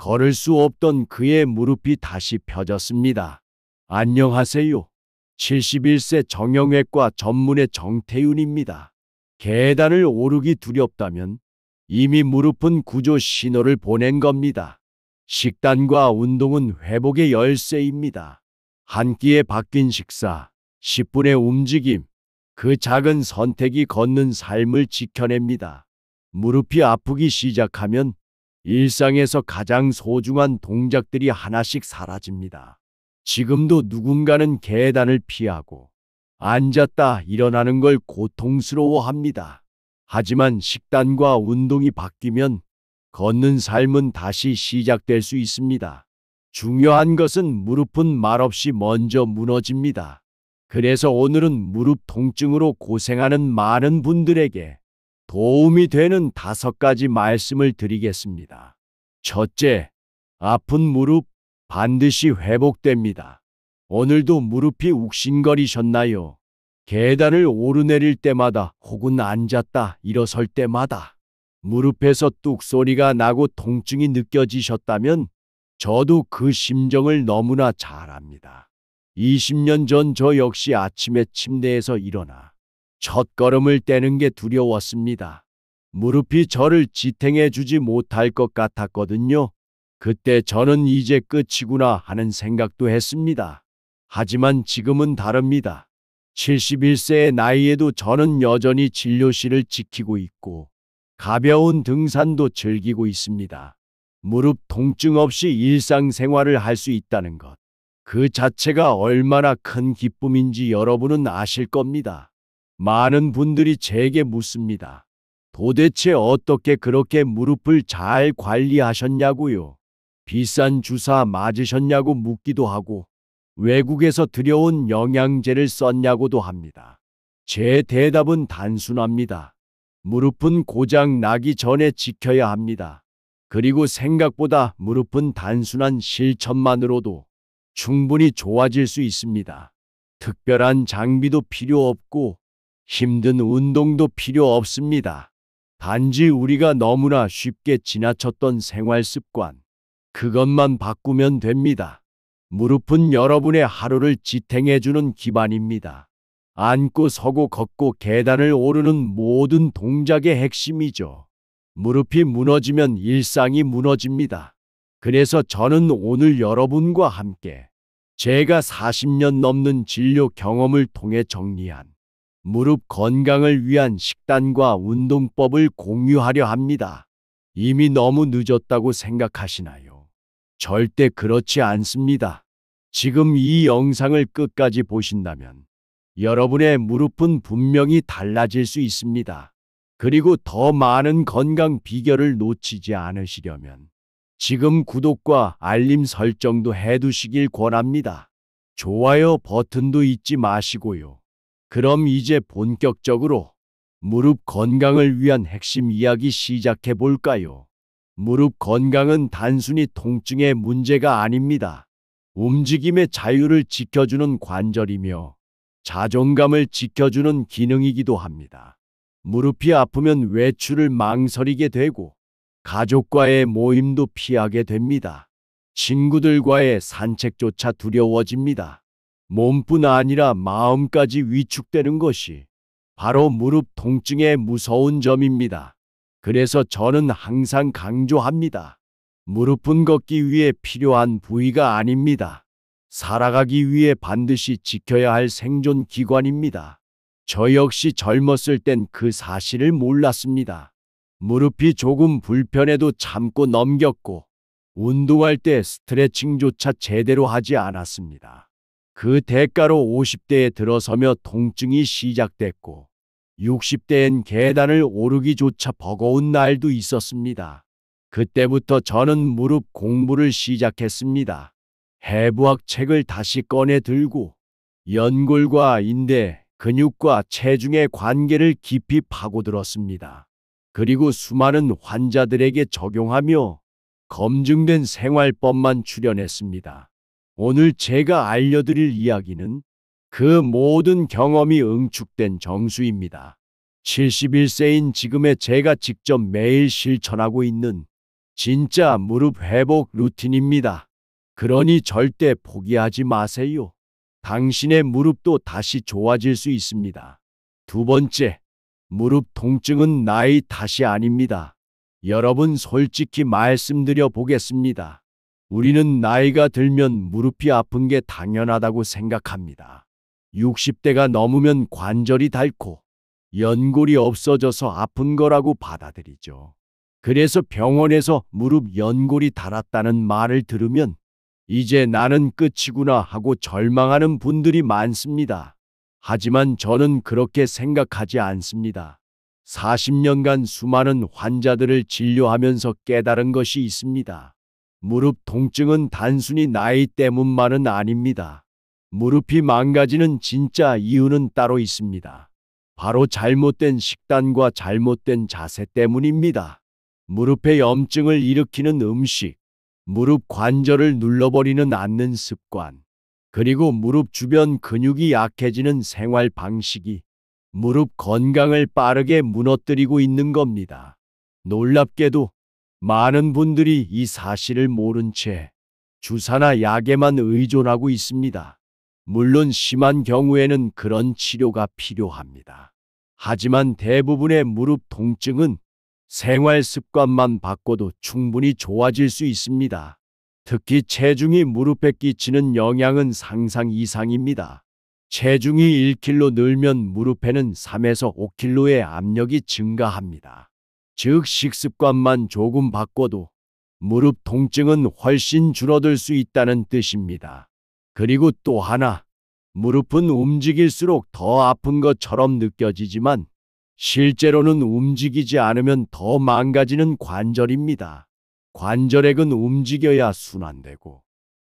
걸을 수 없던 그의 무릎이 다시 펴졌습니다. 안녕하세요. 71세 정형외과 전문의 정태윤입니다. 계단을 오르기 두렵다면 이미 무릎은 구조 신호를 보낸 겁니다. 식단과 운동은 회복의 열쇠입니다. 한 끼에 바뀐 식사, 10분의 움직임, 그 작은 선택이 걷는 삶을 지켜냅니다. 무릎이 아프기 시작하면 일상에서 가장 소중한 동작들이 하나씩 사라집니다. 지금도 누군가는 계단을 피하고 앉았다 일어나는 걸 고통스러워합니다. 하지만 식단과 운동이 바뀌면 걷는 삶은 다시 시작될 수 있습니다. 중요한 것은 무릎은 말없이 먼저 무너집니다. 그래서 오늘은 무릎 통증으로 고생하는 많은 분들에게 도움이 되는 5가지 말씀을 드리겠습니다. 첫째, 아픈 무릎 반드시 회복됩니다. 오늘도 무릎이 욱신거리셨나요? 계단을 오르내릴 때마다 혹은 앉았다 일어설 때마다 무릎에서 뚝 소리가 나고 통증이 느껴지셨다면 저도 그 심정을 너무나 잘 압니다. 20년 전 저 역시 아침에 침대에서 일어나 첫걸음을 떼는 게 두려웠습니다. 무릎이 저를 지탱해 주지 못할 것 같았거든요. 그때 저는 이제 끝이구나 하는 생각도 했습니다. 하지만 지금은 다릅니다. 71세의 나이에도 저는 여전히 진료실을 지키고 있고 가벼운 등산도 즐기고 있습니다. 무릎 통증 없이 일상생활을 할 수 있다는 것, 그 자체가 얼마나 큰 기쁨인지 여러분은 아실 겁니다. 많은 분들이 제게 묻습니다. 도대체 어떻게 그렇게 무릎을 잘 관리하셨냐고요? 비싼 주사 맞으셨냐고 묻기도 하고 외국에서 들여온 영양제를 썼냐고도 합니다. 제 대답은 단순합니다. 무릎은 고장 나기 전에 지켜야 합니다. 그리고 생각보다 무릎은 단순한 실천만으로도 충분히 좋아질 수 있습니다. 특별한 장비도 필요 없고 힘든 운동도 필요 없습니다. 단지 우리가 너무나 쉽게 지나쳤던 생활 습관, 그것만 바꾸면 됩니다. 무릎은 여러분의 하루를 지탱해주는 기반입니다. 앉고 서고 걷고 계단을 오르는 모든 동작의 핵심이죠. 무릎이 무너지면 일상이 무너집니다. 그래서 저는 오늘 여러분과 함께 제가 40년 넘는 진료 경험을 통해 정리한 무릎 건강을 위한 식단과 운동법을 공유하려 합니다. 이미 너무 늦었다고 생각하시나요? 절대 그렇지 않습니다. 지금 이 영상을 끝까지 보신다면 여러분의 무릎은 분명히 달라질 수 있습니다. 그리고 더 많은 건강 비결을 놓치지 않으시려면 지금 구독과 알림 설정도 해두시길 권합니다. 좋아요 버튼도 잊지 마시고요. 그럼 이제 본격적으로 무릎 건강을 위한 핵심 이야기 시작해 볼까요? 무릎 건강은 단순히 통증의 문제가 아닙니다. 움직임의 자유를 지켜주는 관절이며 자존감을 지켜주는 기능이기도 합니다. 무릎이 아프면 외출을 망설이게 되고 가족과의 모임도 피하게 됩니다. 친구들과의 산책조차 두려워집니다. 몸뿐 아니라 마음까지 위축되는 것이 바로 무릎 통증의 무서운 점입니다. 그래서 저는 항상 강조합니다. 무릎은 걷기 위해 필요한 부위가 아닙니다. 살아가기 위해 반드시 지켜야 할 생존 기관입니다. 저 역시 젊었을 땐 그 사실을 몰랐습니다. 무릎이 조금 불편해도 참고 넘겼고 운동할 때 스트레칭조차 제대로 하지 않았습니다. 그 대가로 50대에 들어서며 통증이 시작됐고 60대엔 계단을 오르기조차 버거운 날도 있었습니다. 그때부터 저는 무릎 공부를 시작했습니다. 해부학 책을 다시 꺼내 들고 연골과 인대, 근육과 체중의 관계를 깊이 파고들었습니다. 그리고 수많은 환자들에게 적용하며 검증된 생활법만 출연했습니다. 오늘 제가 알려드릴 이야기는 그 모든 경험이 응축된 정수입니다. 71세인 지금의 제가 직접 매일 실천하고 있는 진짜 무릎 회복 루틴입니다. 그러니 절대 포기하지 마세요. 당신의 무릎도 다시 좋아질 수 있습니다. 두 번째, 무릎 통증은 나이 탓이 아닙니다. 여러분 솔직히 말씀드려 보겠습니다. 우리는 나이가 들면 무릎이 아픈 게 당연하다고 생각합니다. 60대가 넘으면 관절이 닳고 연골이 없어져서 아픈 거라고 받아들이죠. 그래서 병원에서 무릎 연골이 닳았다는 말을 들으면 이제 나는 끝이구나 하고 절망하는 분들이 많습니다. 하지만 저는 그렇게 생각하지 않습니다. 40년간 수많은 환자들을 진료하면서 깨달은 것이 있습니다. 무릎 통증은 단순히 나이 때문만은 아닙니다. 무릎이 망가지는 진짜 이유는 따로 있습니다. 바로 잘못된 식단과 잘못된 자세 때문입니다. 무릎에 염증을 일으키는 음식, 무릎 관절을 눌러버리는 않는 습관, 그리고 무릎 주변 근육이 약해지는 생활 방식이 무릎 건강을 빠르게 무너뜨리고 있는 겁니다. 놀랍게도 많은 분들이 이 사실을 모른 채 주사나 약에만 의존하고 있습니다. 물론 심한 경우에는 그런 치료가 필요합니다. 하지만 대부분의 무릎 통증은 생활 습관만 바꿔도 충분히 좋아질 수 있습니다. 특히 체중이 무릎에 끼치는 영향은 상상 이상입니다. 체중이 1kg 늘면 무릎에는 3에서 5kg의 압력이 증가합니다. 즉 식습관만 조금 바꿔도 무릎 통증은 훨씬 줄어들 수 있다는 뜻입니다. 그리고 또 하나, 무릎은 움직일수록 더 아픈 것처럼 느껴지지만 실제로는 움직이지 않으면 더 망가지는 관절입니다. 관절액은 움직여야 순환되고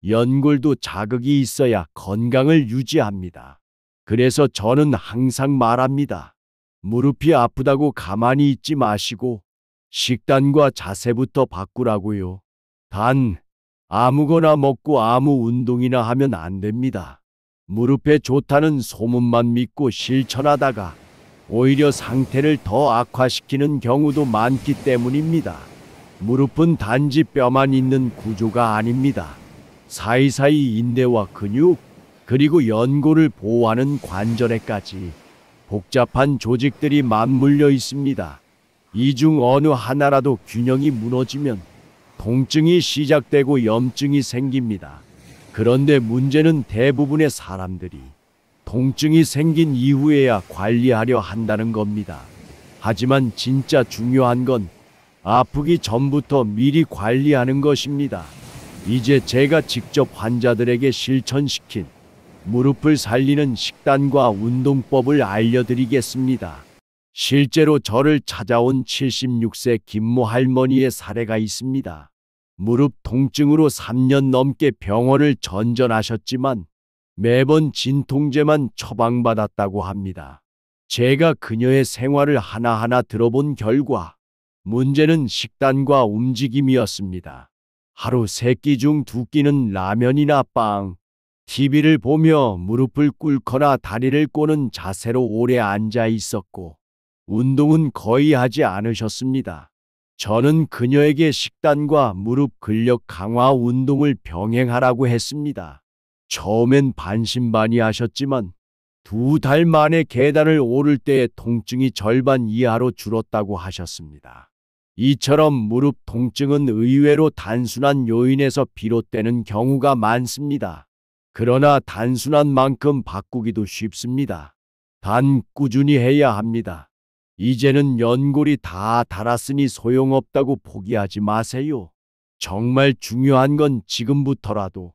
연골도 자극이 있어야 건강을 유지합니다. 그래서 저는 항상 말합니다. 무릎이 아프다고 가만히 있지 마시고 식단과 자세부터 바꾸라고요. 단, 아무거나 먹고 아무 운동이나 하면 안 됩니다. 무릎에 좋다는 소문만 믿고 실천하다가 오히려 상태를 더 악화시키는 경우도 많기 때문입니다. 무릎은 단지 뼈만 있는 구조가 아닙니다. 사이사이 인대와 근육, 그리고 연골을 보호하는 관절에까지 복잡한 조직들이 맞물려 있습니다. 이 중 어느 하나라도 균형이 무너지면 통증이 시작되고 염증이 생깁니다. 그런데 문제는 대부분의 사람들이 통증이 생긴 이후에야 관리하려 한다는 겁니다. 하지만 진짜 중요한 건 아프기 전부터 미리 관리하는 것입니다. 이제 제가 직접 환자들에게 실천시킨 무릎을 살리는 식단과 운동법을 알려드리겠습니다. 실제로 저를 찾아온 76세 김모 할머니의 사례가 있습니다. 무릎 통증으로 3년 넘게 병원을 전전하셨지만 매번 진통제만 처방받았다고 합니다. 제가 그녀의 생활을 하나하나 들어본 결과 문제는 식단과 움직임이었습니다. 하루 3끼 중 2끼는 라면이나 빵, TV를 보며 무릎을 꿇거나 다리를 꼬는 자세로 오래 앉아 있었고 운동은 거의 하지 않으셨습니다. 저는 그녀에게 식단과 무릎 근력 강화 운동을 병행하라고 했습니다. 처음엔 반신반의하셨지만 2달 만에 계단을 오를 때의 통증이 절반 이하로 줄었다고 하셨습니다. 이처럼 무릎 통증은 의외로 단순한 요인에서 비롯되는 경우가 많습니다. 그러나 단순한 만큼 바꾸기도 쉽습니다. 단 꾸준히 해야 합니다. 이제는 연골이 다 닳았으니 소용없다고 포기하지 마세요. 정말 중요한 건 지금부터라도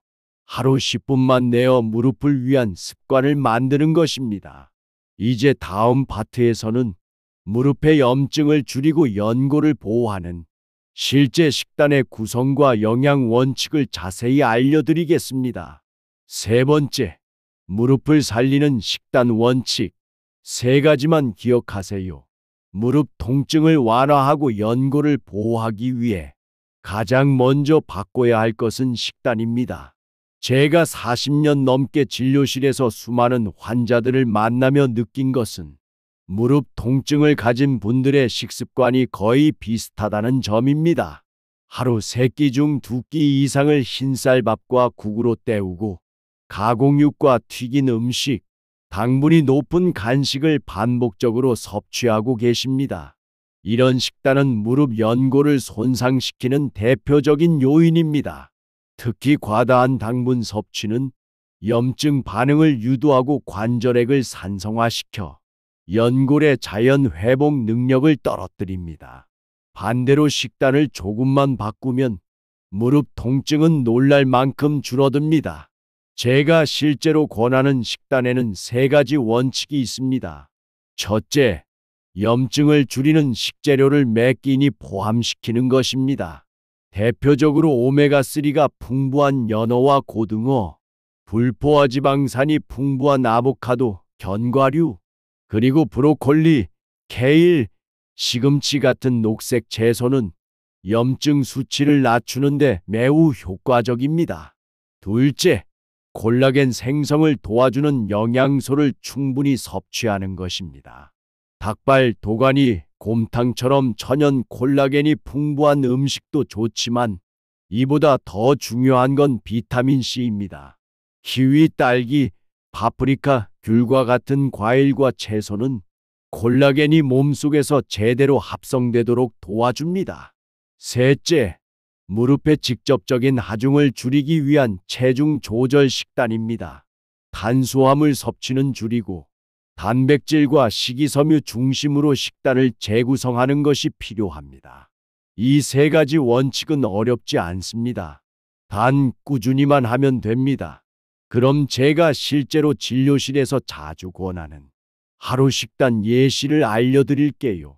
하루 10분만 내어 무릎을 위한 습관을 만드는 것입니다. 이제 다음 파트에서는 무릎의 염증을 줄이고 연골을 보호하는 실제 식단의 구성과 영양 원칙을 자세히 알려드리겠습니다. 세 번째, 무릎을 살리는 식단 원칙. 3가지만 기억하세요. 무릎 통증을 완화하고 연골을 보호하기 위해 가장 먼저 바꿔야 할 것은 식단입니다. 제가 40년 넘게 진료실에서 수많은 환자들을 만나며 느낀 것은 무릎 통증을 가진 분들의 식습관이 거의 비슷하다는 점입니다. 하루 3끼 중 2끼 이상을 흰쌀밥과 국으로 때우고 가공육과 튀긴 음식, 당분이 높은 간식을 반복적으로 섭취하고 계십니다. 이런 식단은 무릎 연골을 손상시키는 대표적인 요인입니다. 특히 과다한 당분 섭취는 염증 반응을 유도하고 관절액을 산성화시켜 연골의 자연 회복 능력을 떨어뜨립니다. 반대로 식단을 조금만 바꾸면 무릎 통증은 놀랄 만큼 줄어듭니다. 제가 실제로 권하는 식단에는 3가지 원칙이 있습니다. 첫째, 염증을 줄이는 식재료를 매 끼니 포함시키는 것입니다. 대표적으로 오메가3가 풍부한 연어와 고등어, 불포화 지방산이 풍부한 아보카도, 견과류, 그리고 브로콜리, 케일, 시금치 같은 녹색 채소는 염증 수치를 낮추는데 매우 효과적입니다. 둘째, 콜라겐 생성을 도와주는 영양소를 충분히 섭취하는 것입니다. 닭발, 도가니, 곰탕처럼 천연 콜라겐이 풍부한 음식도 좋지만 이보다 더 중요한 건 비타민C입니다. 키위, 딸기, 파프리카, 귤과 같은 과일과 채소는 콜라겐이 몸속에서 제대로 합성되도록 도와줍니다. 셋째, 무릎의 직접적인 하중을 줄이기 위한 체중 조절 식단입니다. 탄수화물 섭취는 줄이고 단백질과 식이섬유 중심으로 식단을 재구성하는 것이 필요합니다. 이 3가지 원칙은 어렵지 않습니다. 단 꾸준히만 하면 됩니다. 그럼 제가 실제로 진료실에서 자주 권하는 하루 식단 예시를 알려드릴게요.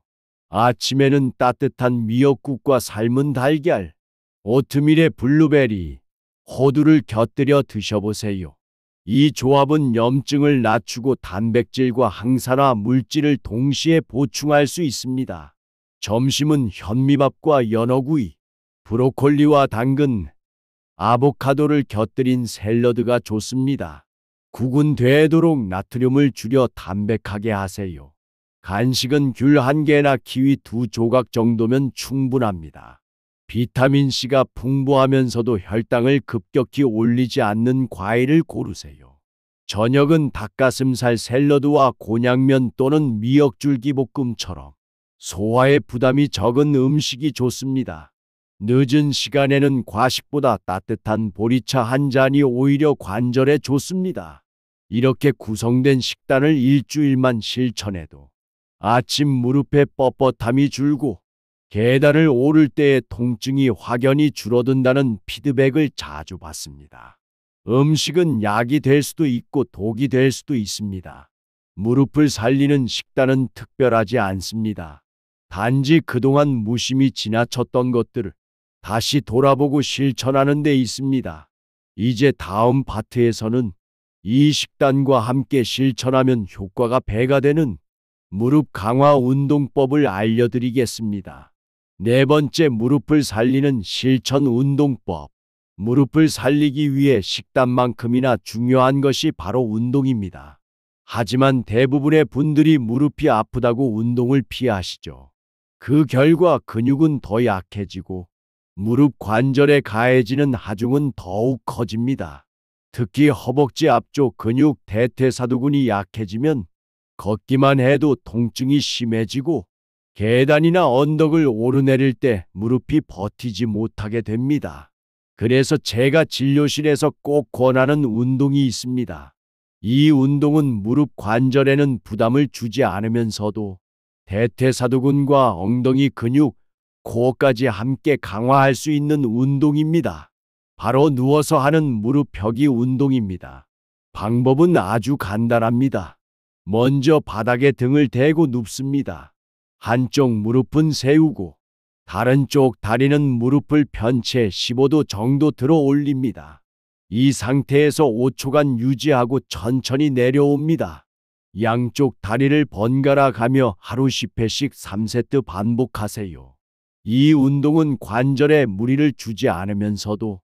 아침에는 따뜻한 미역국과 삶은 달걀, 오트밀에 블루베리, 호두를 곁들여 드셔보세요. 이 조합은 염증을 낮추고 단백질과 항산화 물질을 동시에 보충할 수 있습니다. 점심은 현미밥과 연어구이, 브로콜리와 당근, 아보카도를 곁들인 샐러드가 좋습니다. 국은 되도록 나트륨을 줄여 담백하게 하세요. 간식은 귤 1개나 키위 2조각 정도면 충분합니다. 비타민C가 풍부하면서도 혈당을 급격히 올리지 않는 과일을 고르세요. 저녁은 닭가슴살 샐러드와 곤약면 또는 미역줄기볶음처럼 소화에 부담이 적은 음식이 좋습니다. 늦은 시간에는 과식보다 따뜻한 보리차 한 잔이 오히려 관절에 좋습니다. 이렇게 구성된 식단을 일주일만 실천해도 아침 무릎의 뻣뻣함이 줄고 계단을 오를 때의 통증이 확연히 줄어든다는 피드백을 자주 받습니다. 음식은 약이 될 수도 있고 독이 될 수도 있습니다. 무릎을 살리는 식단은 특별하지 않습니다. 단지 그동안 무심히 지나쳤던 것들을 다시 돌아보고 실천하는 데 있습니다. 이제 다음 파트에서는 이 식단과 함께 실천하면 효과가 배가 되는 무릎 강화 운동법을 알려드리겠습니다. 4번째, 무릎을 살리는 실천 운동법. 무릎을 살리기 위해 식단만큼이나 중요한 것이 바로 운동입니다. 하지만 대부분의 분들이 무릎이 아프다고 운동을 피하시죠. 그 결과 근육은 더 약해지고 무릎 관절에 가해지는 하중은 더욱 커집니다. 특히 허벅지 앞쪽 근육 대퇴사두근이 약해지면 걷기만 해도 통증이 심해지고 계단이나 언덕을 오르내릴 때 무릎이 버티지 못하게 됩니다. 그래서 제가 진료실에서 꼭 권하는 운동이 있습니다. 이 운동은 무릎 관절에는 부담을 주지 않으면서도 대퇴사두근과 엉덩이 근육, 코어까지 함께 강화할 수 있는 운동입니다. 바로 누워서 하는 무릎 펴기 운동입니다. 방법은 아주 간단합니다. 먼저 바닥에 등을 대고 눕습니다. 한쪽 무릎은 세우고 다른 쪽 다리는 무릎을 편 채 15도 정도 들어 올립니다. 이 상태에서 5초간 유지하고 천천히 내려옵니다. 양쪽 다리를 번갈아 가며 하루 10회씩 3세트 반복하세요. 이 운동은 관절에 무리를 주지 않으면서도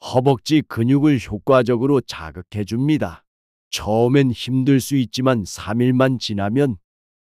허벅지 근육을 효과적으로 자극해 줍니다. 처음엔 힘들 수 있지만 3일만 지나면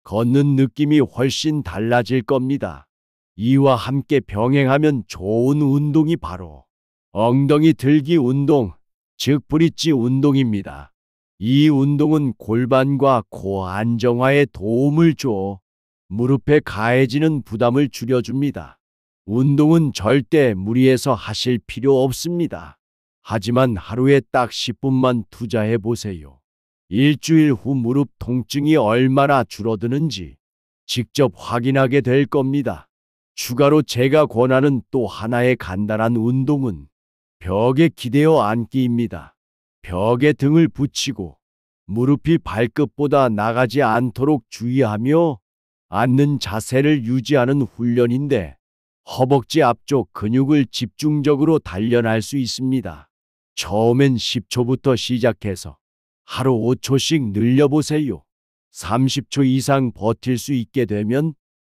걷는 느낌이 훨씬 달라질 겁니다. 이와 함께 병행하면 좋은 운동이 바로 엉덩이 들기 운동, 즉 브릿지 운동입니다. 이 운동은 골반과 코 안정화에 도움을 줘 무릎에 가해지는 부담을 줄여줍니다. 운동은 절대 무리해서 하실 필요 없습니다. 하지만 하루에 딱 10분만 투자해 보세요. 일주일 후 무릎 통증이 얼마나 줄어드는지 직접 확인하게 될 겁니다. 추가로 제가 권하는 또 하나의 간단한 운동은 벽에 기대어 앉기입니다. 벽에 등을 붙이고 무릎이 발끝보다 나가지 않도록 주의하며 앉는 자세를 유지하는 훈련인데 허벅지 앞쪽 근육을 집중적으로 단련할 수 있습니다. 처음엔 10초부터 시작해서 하루 5초씩 늘려보세요. 30초 이상 버틸 수 있게 되면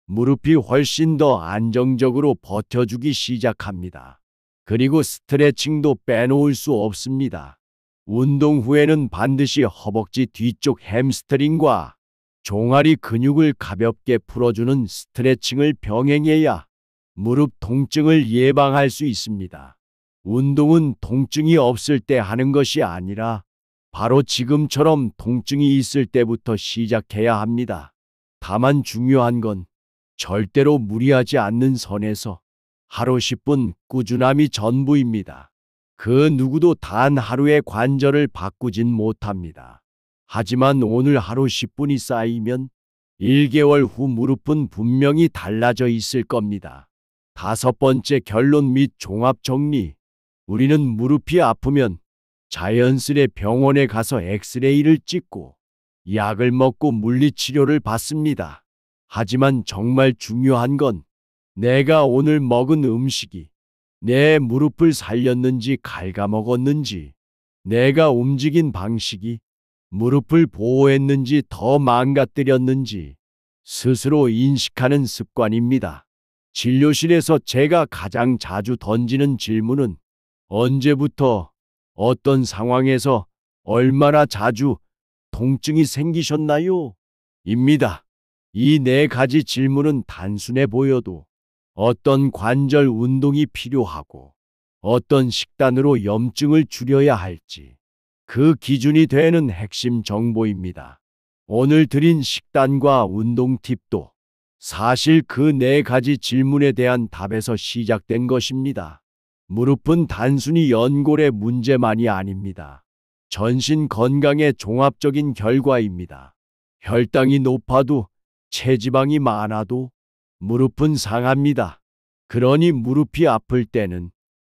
무릎이 훨씬 더 안정적으로 버텨주기 시작합니다. 그리고 스트레칭도 빼놓을 수 없습니다. 운동 후에는 반드시 허벅지 뒤쪽 햄스트링과 종아리 근육을 가볍게 풀어주는 스트레칭을 병행해야 무릎 통증을 예방할 수 있습니다. 운동은 통증이 없을 때 하는 것이 아니라 바로 지금처럼 통증이 있을 때부터 시작해야 합니다. 다만 중요한 건 절대로 무리하지 않는 선에서 하루 10분 꾸준함이 전부입니다. 그 누구도 단 하루의 관절을 바꾸진 못합니다. 하지만 오늘 하루 10분이 쌓이면 1개월 후 무릎은 분명히 달라져 있을 겁니다. 5번째 결론 및 종합 정리. 우리는 무릎이 아프면 자연스레 병원에 가서 엑스레이를 찍고 약을 먹고 물리치료를 받습니다. 하지만 정말 중요한 건 내가 오늘 먹은 음식이 내 무릎을 살렸는지 갉아먹었는지, 내가 움직인 방식이 무릎을 보호했는지 더 망가뜨렸는지 스스로 인식하는 습관입니다. 진료실에서 제가 가장 자주 던지는 질문은 언제부터, 어떤 상황에서, 얼마나 자주 통증이 생기셨나요? 입니다. 이 4가지 질문은 단순해 보여도 어떤 관절 운동이 필요하고 어떤 식단으로 염증을 줄여야 할지 그 기준이 되는 핵심 정보입니다. 오늘 드린 식단과 운동 팁도 사실 그 4가지 질문에 대한 답에서 시작된 것입니다. 무릎은 단순히 연골의 문제만이 아닙니다. 전신 건강의 종합적인 결과입니다. 혈당이 높아도 체지방이 많아도 무릎은 상합니다. 그러니 무릎이 아플 때는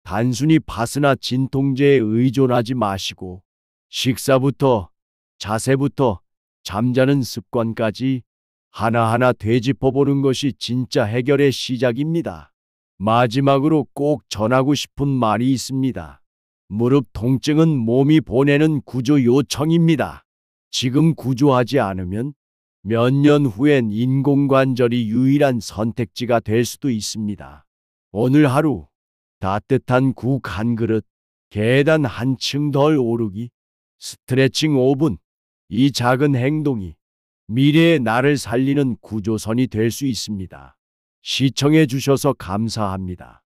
단순히 파스나 진통제에 의존하지 마시고 식사부터 자세부터 잠자는 습관까지 하나하나 되짚어보는 것이 진짜 해결의 시작입니다. 마지막으로 꼭 전하고 싶은 말이 있습니다. 무릎 통증은 몸이 보내는 구조 요청입니다. 지금 구조하지 않으면 몇 년 후엔 인공관절이 유일한 선택지가 될 수도 있습니다. 오늘 하루 따뜻한 국 한 그릇, 계단 한층 덜 오르기, 스트레칭 5분, 이 작은 행동이 미래의 나를 살리는 구조선이 될 수 있습니다. 시청해 주셔서 감사합니다.